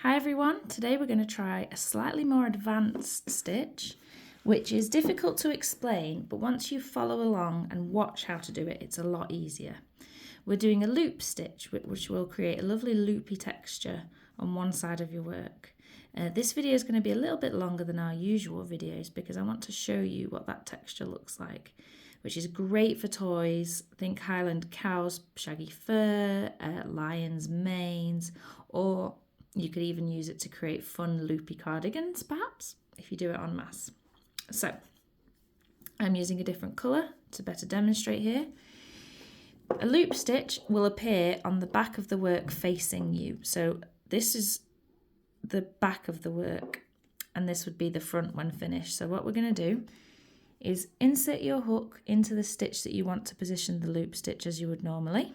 Hi everyone, today we're going to try a slightly more advanced stitch, which is difficult to explain, but once you follow along and watch how to do it, it's a lot easier. We're doing a loop stitch, which will create a lovely loopy texture on one side of your work. This video is going to be a little bit longer than our usual videos because I want to show you what that texture looks like, which is great for toys. Think Highland cows, shaggy fur, lions' manes, or you could even use it to create fun loopy cardigans, perhaps, if you do it en masse. So, I'm using a different colour to better demonstrate here. A loop stitch will appear on the back of the work facing you. So this is the back of the work, and this would be the front when finished. So what we're going to do is insert your hook into the stitch that you want to position the loop stitch as you would normally.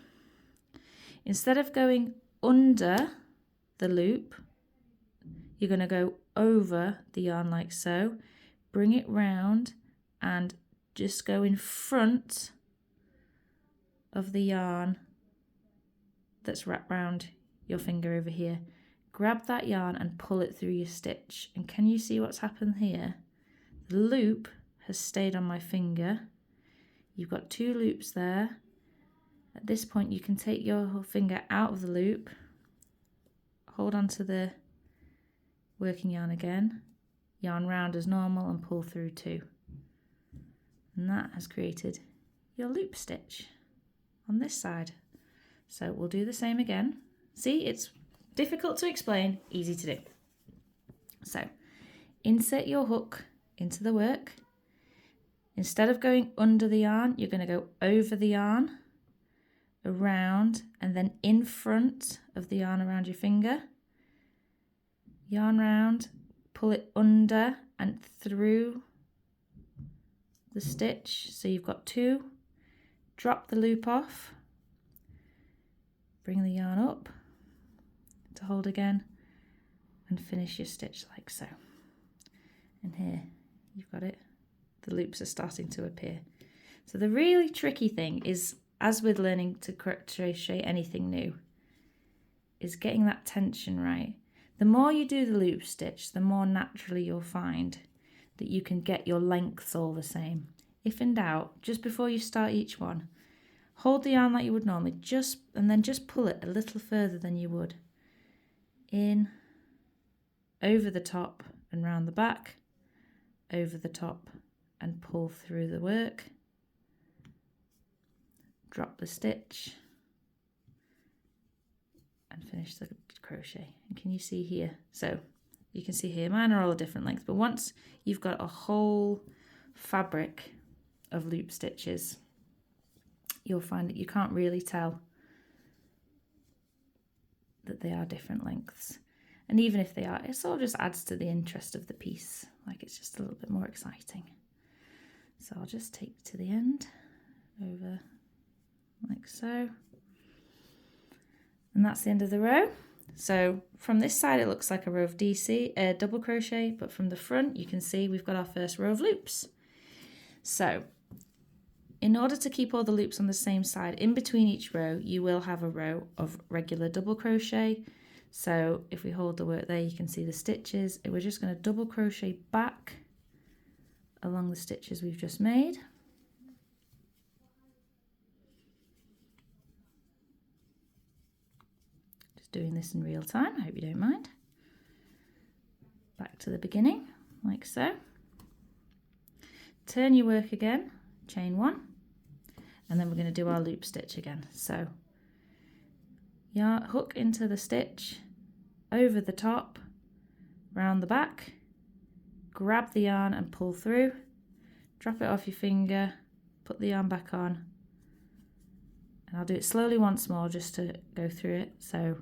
Instead of going under the loop, you're going to go over the yarn like so, bring it round and just go in front of the yarn that's wrapped round your finger over here. Grab that yarn and pull it through your stitch. And can you see what's happened here? The loop has stayed on my finger. You've got two loops there. At this point you can take your finger out of the loop, hold on to the working yarn again, yarn round as normal and pull through too. And that has created your loop stitch on this side. So we'll do the same again. See, it's difficult to explain, easy to do. So insert your hook into the work. Instead of going under the yarn, you're going to go over the yarn, around, and then in front of the yarn around your finger. Yarn round, pull it under and through the stitch. So you've got two. Drop the loop off. Bring the yarn up to hold again and finish your stitch like so. And here you've got it. The loops are starting to appear. So the really tricky thing is, as with learning to crochet anything new, is getting that tension right. The more you do the loop stitch, the more naturally you'll find that you can get your lengths all the same. If in doubt, just before you start each one, hold the yarn like you would normally, and then just pull it a little further than you would. In, over the top and round the back, over the top and pull through the work. Drop the stitch and finish the crochet. And can you see here? So you can see here, mine are all different lengths, but once you've got a whole fabric of loop stitches, you'll find that you can't really tell that they are different lengths. And even if they are, it sort of just adds to the interest of the piece. Like, it's just a little bit more exciting. So I'll just take to the end, over like so. And that's the end of the row. So from this side it looks like a row of double crochet, but from the front you can see we've got our first row of loops. So in order to keep all the loops on the same side, in between each row you will have a row of regular double crochet. So if we hold the work there, you can see the stitches. We're just going to double crochet back along the stitches we've just made. Doing this in real time, I hope you don't mind. Back to the beginning, like so. Turn your work again, chain one, and then we're going to do our loop stitch again. So yarn, hook into the stitch, over the top, round the back, grab the yarn and pull through, drop it off your finger, put the yarn back on, and I'll do it slowly once more just to go through it. So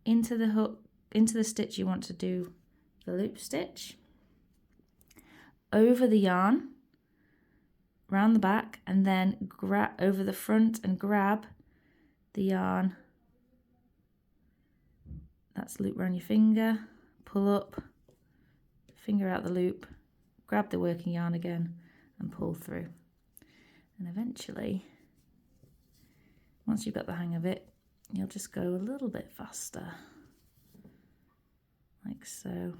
into the hook, into the stitch you want to do the loop stitch, over the yarn, round the back, and then grab over the front and grab the yarn that's loop around your finger, pull up, finger out the loop, grab the working yarn again and pull through. And eventually, once you've got the hang of it, you'll just go a little bit faster. like so.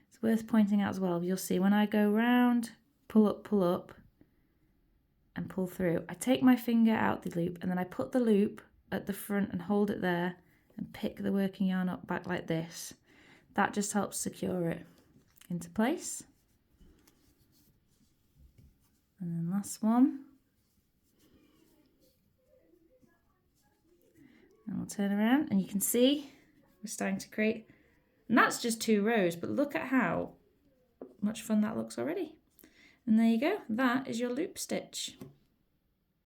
It's worth pointing out as well, you'll see when I go round, pull up, and pull through, I take my finger out the loop and then I put the loop at the front and hold it there and pick the working yarn up back like this. That just helps secure it into place. And then last one. And we'll turn around and you can see we're starting to create, and that's just 2 rows, but look at how much fun that looks already. And there you go, that is your loop stitch.